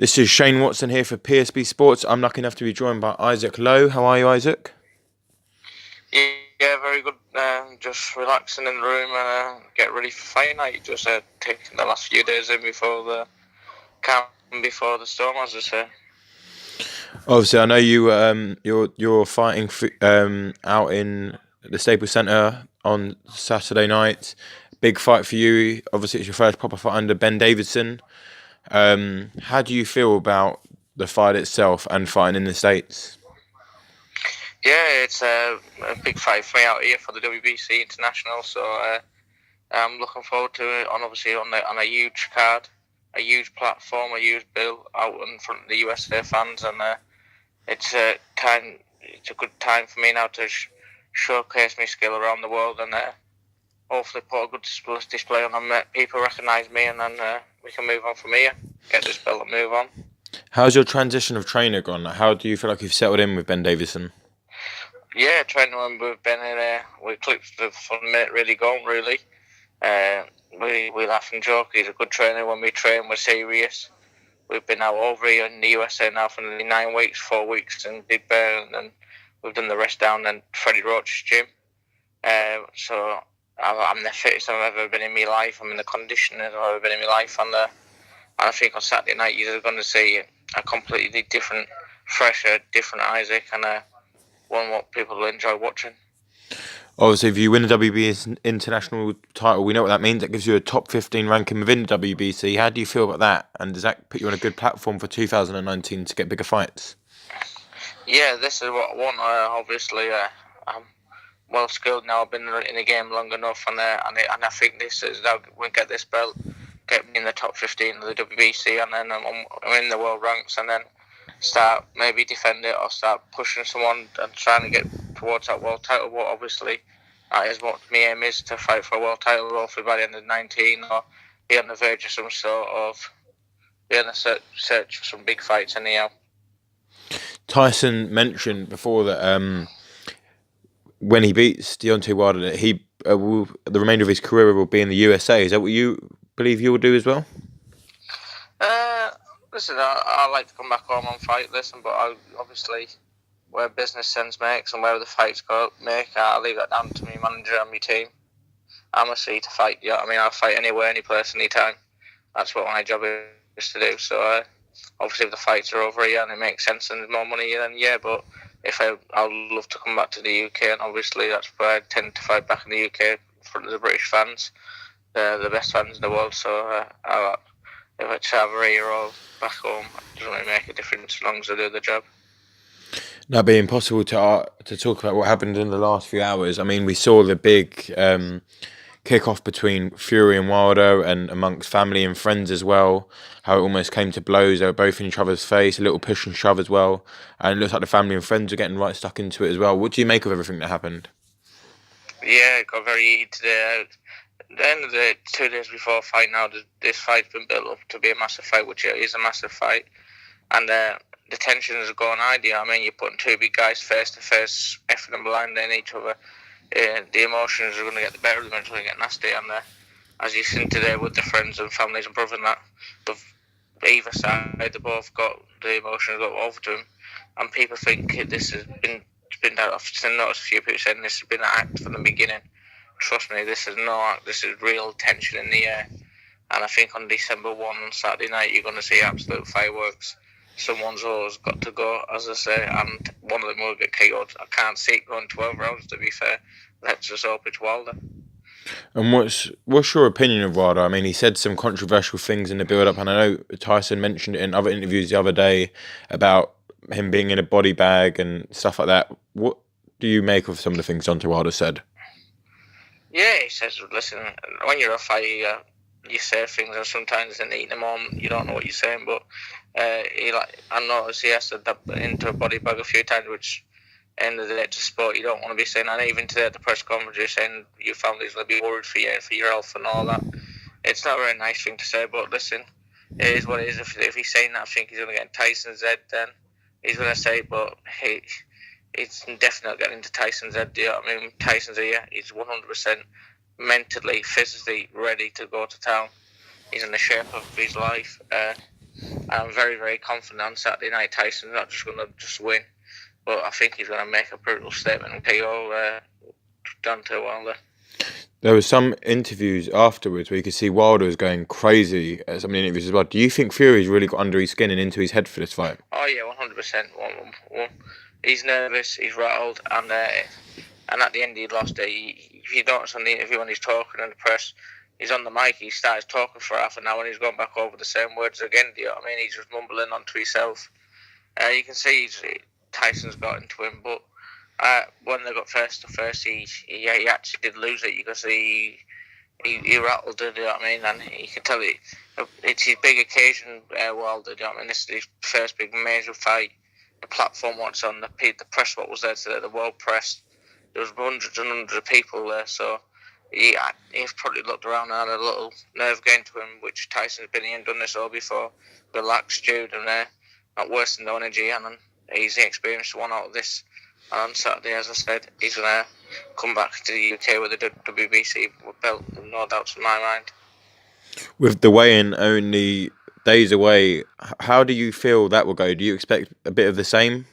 This is Shane Watson here for PSB Sports. I'm lucky enough to be joined by Isaac Lowe. How are you, Isaac? Yeah, very good. Just relaxing in the room and get ready for fight night. Just taking the last few days in before the camp, before the storm, as I say. Obviously, I know you're fighting out in the Staples Centre on Saturday night. Big fight for you. Obviously, it's your first proper fight under Ben Davison. How do you feel about the fight itself and fighting in the States? Yeah, it's a big fight for me out here for the Wbc International. So I'm looking forward to it. Obviously on a huge card, a huge platform, a huge bill out in front of the USA fans, and it's a time. It's a good time for me now to showcase my skill around the world and hopefully put a good display on and people recognise me, and then we can move on from here. Get this belt and move on. How's your transition of trainer gone? How do you feel like you've settled in with Ben Davison? Yeah, training when we've been in we clicked from the minute really going, really. We laugh and joke. He's a good trainer. When we train, we're serious. We've been out over here in the USA now for nearly 9 weeks, 4 weeks in Big Bear, and then we've done the rest down in Freddie Roach's gym. So I'm the fittest I've ever been in my life. I'm in the condition I've ever been in my life. And I think on Saturday night you're going to see a completely different, fresher, different Isaac, and one what people will enjoy watching. Obviously, if you win the WBC International title, we know what that means. That gives you a top 15 ranking within the WBC. How do you feel about that? And does that put you on a good platform for 2019 to get bigger fights? Yeah, this is what I want. Obviously, I'm well skilled now. I've been in the game long enough, and I think this is now we get this belt, get me in the top 15 of the WBC, and then I'm in the world ranks, and then start maybe defend it or start pushing someone and trying to get towards that world title. But obviously, that is what my aim is, to fight for a world title, hopefully by the end of 19, or be on the verge of some sort of be on the search for some big fights anyhow. Tyson mentioned before that when he beats Deontay Wilder, he the remainder of his career will be in the USA. Is that what you believe you will do as well? Listen, I like to come back home and fight. Listen, but obviously, where business sense makes and where the fights I'll leave that down to my manager and my team. I'm a free to fight. Yeah, I mean, I'll fight anywhere, any place, anytime. That's what my job is to do. So obviously, if the fights are over here and it makes sense and there's more money, then yeah. But if I'd love to come back to the UK, and obviously that's where I tend to fight back in the UK in front of the British fans, the best fans in the world. So if I travel here or back home, it doesn't really make a difference as long as I do the job. Now, it'd be impossible to talk about what happened in the last few hours. I mean, we saw the big kick-off between Fury and Wilder, and amongst family and friends as well, how it almost came to blows. They were both in each other's face, a little push and shove as well, and it looks like the family and friends are getting right stuck into it as well. What do you make of everything that happened? Yeah, it got very heated today. At the end of the 2 days before the fight now, this fight's been built up to be a massive fight, which it is a massive fight, and the tensions are going high. I mean, you're putting two big guys face to face, effing and blinding each other. The emotions are going to get the better of them, it's going to get nasty. And as you've seen today with the friends and families and brothers and that, of either side, they both got the emotions got over to them. And people think this has been I've noticed a few people saying this has been an act from the beginning. Trust me, this is no act. This is real tension in the air. And I think on December 1 on Saturday night, you're going to see absolute fireworks. Someone's always got to go, as I say, and one of them will get KO'd. I can't see it going 12 rounds, to be fair. Let's just hope it's Wilder. And what's your opinion of Wilder? I mean, he said some controversial things in the build-up, and I know Tyson mentioned it in other interviews the other day about him being in a body bag and stuff like that. What do you make of some of the things Deontay Wilder said? Yeah, he says, listen, when you're a fighter, you say things, and sometimes in the heat of the moment you don't know what you're saying. But I noticed he has to dip into a body bag a few times, which end of the day, it's a sport, you don't want to be saying. And even today at the press conference, you're saying your family's going to be worried for you, for your health and all that. It's not a very nice thing to say, but listen, it is what it is. If he's saying that, I think he's going to get in Tyson'S head, then he's going to say it, but it's definitely getting into Tyson'S head. You know what I mean? Tyson'S here, he's 100% mentally, physically ready to go to town. He's in the shape of his life. I'm very, very confident on Saturday night Tyson's not just going to just win, but I think he's going to make a brutal statement and KO Deontay Wilder. There were some interviews afterwards where you could see Wilder was going crazy at some of the interviews as well. Do you think Fury's really got under his skin and into his head for this fight? Oh yeah, 100%. He's nervous, he's rattled, and at the end he lost it. If you notice on the interview when he's talking in the press, he's on the mic, he starts talking for half an hour and he's going back over the same words again. Do you know what I mean? He's just mumbling onto himself. You can see Tyson's got into him, but when they got face to face, he actually did lose it. You can see he rattled it, you know what I mean? And you can tell it's his big occasion, Wilder, you know what I mean? This is his first big major fight. The platform what's on, the press what was there today, the world press, there was hundreds and hundreds of people there, so he's probably looked around and had a little nerve gain to him, which Tyson's been here and done this all before. Relaxed, stewed, and not wasting no energy, and he's the experienced one out of this. And on Saturday, as I said, he's going to come back to the UK with a WBC belt, no doubts in my mind. With the weigh-in only days away, how do you feel that will go? Do you expect a bit of the same?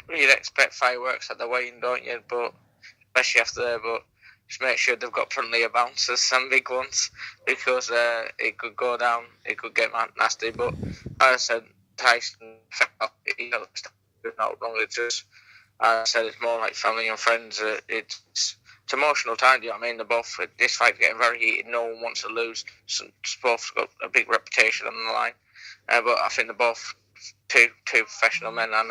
You'd expect fireworks at the weigh-in, don't you? But especially after there, but just make sure they've got plenty of bouncers, some big ones, because it could go down, it could get nasty. But as I said, Tyson felt not wrong. It's just, as I said, it's more like family and friends. It's emotional time. Do you know what I mean? They're both, this fight's getting very heated. No one wants to lose. Both got a big reputation on the line, but I think they're both two professional men, and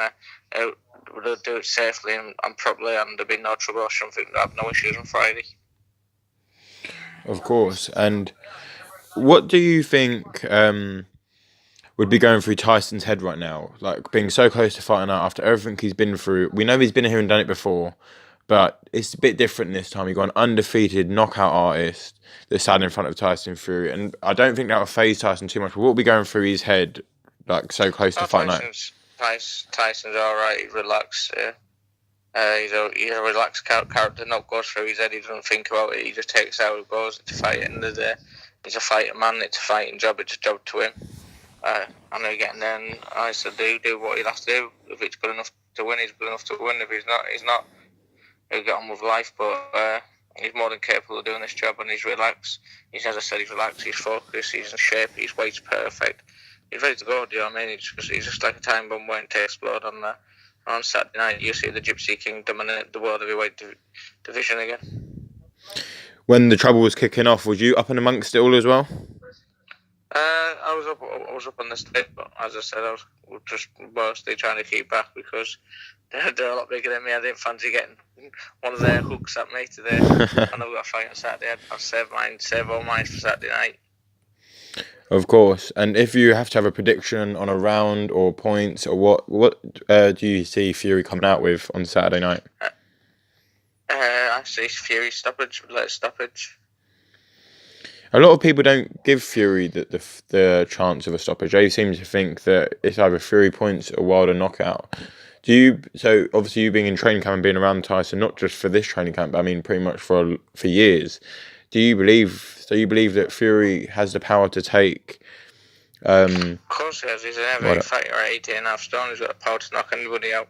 they'll do it safely and properly, and there'll be no trouble. I shouldn't think they'll have no issues on Friday. Of course. And what do you think would be going through Tyson's head right now? Like, being so close to fighting out after everything he's been through. We know he's been here and done it before, but it's a bit different this time. You've got an undefeated knockout artist that's sat in front of Tyson Fury, and I don't think that will faze Tyson too much. But what will be going through his head, like, so close to fight night? Tyson's all right. He's relaxed. He's a relaxed character. Not goes through his head. He doesn't think about it. He just takes how it goes. It's a fight. At the end of the day, he's a fighting man. It's a fighting job. It's a job to him. I know getting there, and I said do what he has to do. If it's good enough to win, he's good enough to win. If he's not. He'll get on with life. But he's more than capable of doing this job, and he's relaxed. As I said, he's relaxed. He's focused. He's in shape. His weight's perfect. He's ready to go. Do you know what I mean? He's just like a time bomb waiting to explode on Saturday night. You see the Gypsy King dominate the world heavyweight division again. When the trouble was kicking off, was you up and amongst it all as well? I was up on the stage, but as I said, I was just mostly trying to keep back because they're a lot bigger than me. I didn't fancy getting one of their hooks at me today. And I've got a fight on Saturday. I'll save all mine for Saturday night. Of course. And if you have to have a prediction on a round or points, or what do you see Fury coming out with on Saturday night? I see Fury stoppage. A lot of people don't give Fury the chance of a stoppage. They seem to think that it's either Fury points or Wilder knockout. So obviously you being in training camp and being around Tyson, not just for this training camp, but I mean pretty much for years. Do you believe that Fury has the power to take? Of course he has. He's an heavyweight fighter at 18.5 stone. He's got the power to knock anybody out.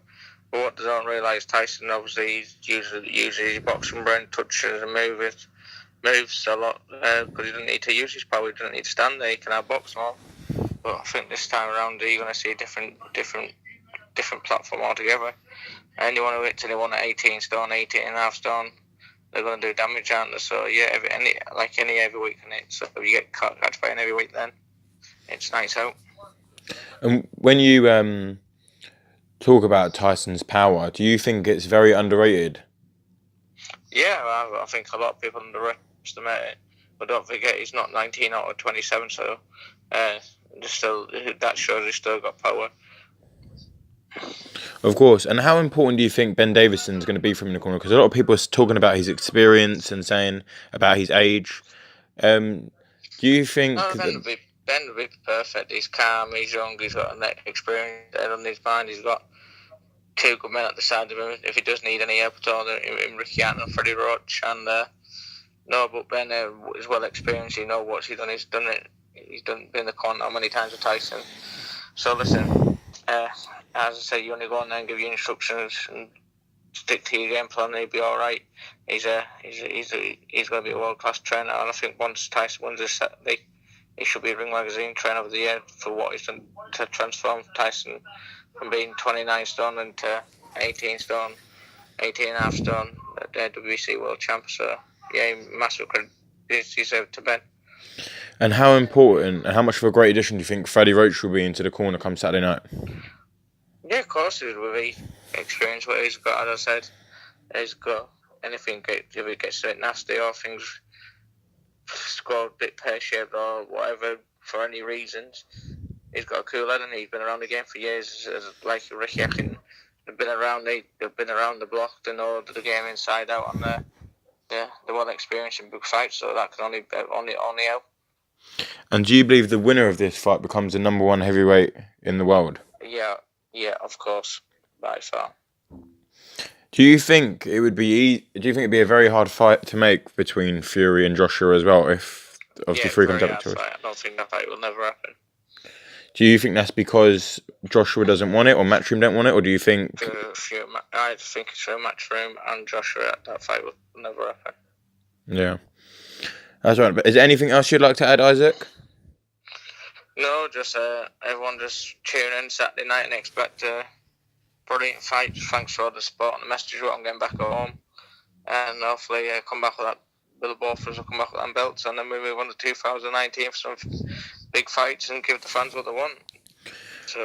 But what they don't realise, Tyson obviously uses his boxing brain, touches and moves a lot because he doesn't need to use his power. He doesn't need to stand there. He can outbox more. But I think this time around you're going to see a different platform altogether. Anyone who hits anyone at 18 stone, 18.5 stone, they're going to do damage, aren't they? So yeah, any heavyweight can hit. So if you get catch by an heavyweight, then it's nice out. And when you talk about Tyson's power, do you think it's very underrated? Yeah, I think a lot of people underestimate it. But don't forget, he's not 19 out of 27, so that shows he's still got power. Of course. And how important do you think Ben Davison's going to be from in the corner? Because a lot of people are talking about his experience and saying about his age. Do you think... Ben will be perfect. He's calm, he's young, he's got an experience on his mind. He's got two good men at the side of him. If he does need any help at all, in Ricky Hatton and Freddie Roach. And but Ben is well experienced. He knows what he's done. He's done it he's been in the corner many times with Tyson. So listen, as I said, you only go on there and give you instructions and stick to your game plan, and he'll be all right. He's going to be a world class trainer, and I think once Tyson wins this, he should be Ring Magazine Trainer of the Year for what he's done to transform Tyson from being 29 stone into 18 stone, 18 and a half stone, WBC World Champ. So yeah, massive credit deserved to Ben. And how important and how much of a great addition do you think Freddie Roach will be into the corner come Saturday night? Yeah, of course, with the experience what he's got. As I said, he's got anything. If it gets a bit nasty or things score a bit pear-shaped or whatever for any reasons, he's got a cool head and he's been around the game for years. Like Ricky Akin, they've been around the block. They know the game inside out, and they're well experienced in big fights. So that can only help. And do you believe the winner of this fight becomes the number one heavyweight in the world? Yeah, of course, by far. Do you think it would be? Do you think it'd be a very hard fight to make between Fury and Joshua as well? If obviously Fury comes up to it, I don't think that fight will never happen. Do you think that's because Joshua doesn't want it, or Matchroom don't want it, or do you think? I think it's a match for him and Joshua. That fight will never happen. Yeah, that's right. But is there anything else you'd like to add, Isaac? No, just everyone just tune in Saturday night and expect a brilliant fight. Thanks for all the support and the messages I'm getting back home, and hopefully come back with that. Both of us will come back with them belts, and then we move on to 2019 for some big fights and give the fans what they want. So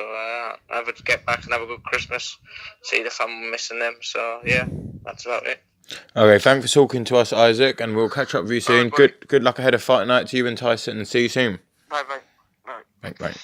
have a get back and have a good Christmas. See the family, missing them. So yeah, that's about it. Okay, thanks for talking to us, Isaac, and we'll catch up with you soon. Good luck ahead of fight night to you and Tyson, and see you soon. Bye. Bye.